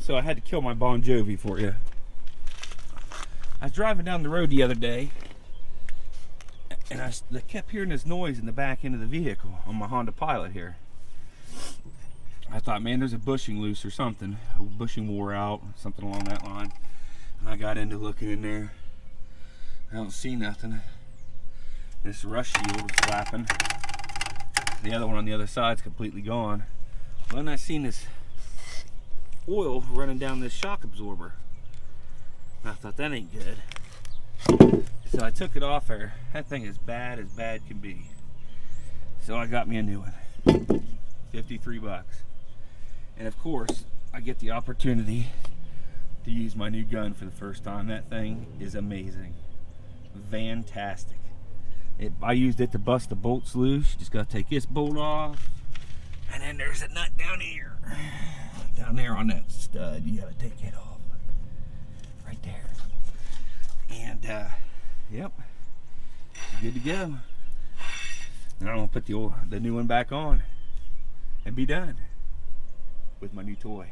So I had to kill my Bon Jovi for you. I was driving down the road the other day, and I kept hearing this noise in the back end of the vehicle on my Honda Pilot here. I thought, man, there's a bushing loose or something. A bushing wore out, something along that line. And I got into looking in there. I don't see nothing. This rust shield was flapping. The other one on the other side's completely gone. Well, then I seen this oil running down this shock absorber. I thought, that ain't good. So I took it off there. That thing is bad as bad can be. So I got me a new one. 53 bucks. And of course, I get the opportunity to use my new gun for the first time. That thing is amazing. Fantastic. I used it to bust the bolts loose. Just gotta take this bolt off. And then there's a nut down here. Down there on that stud, you gotta take it off. Right there. And yep, good to go. And I'm gonna put the new one back on and be done with my new toy.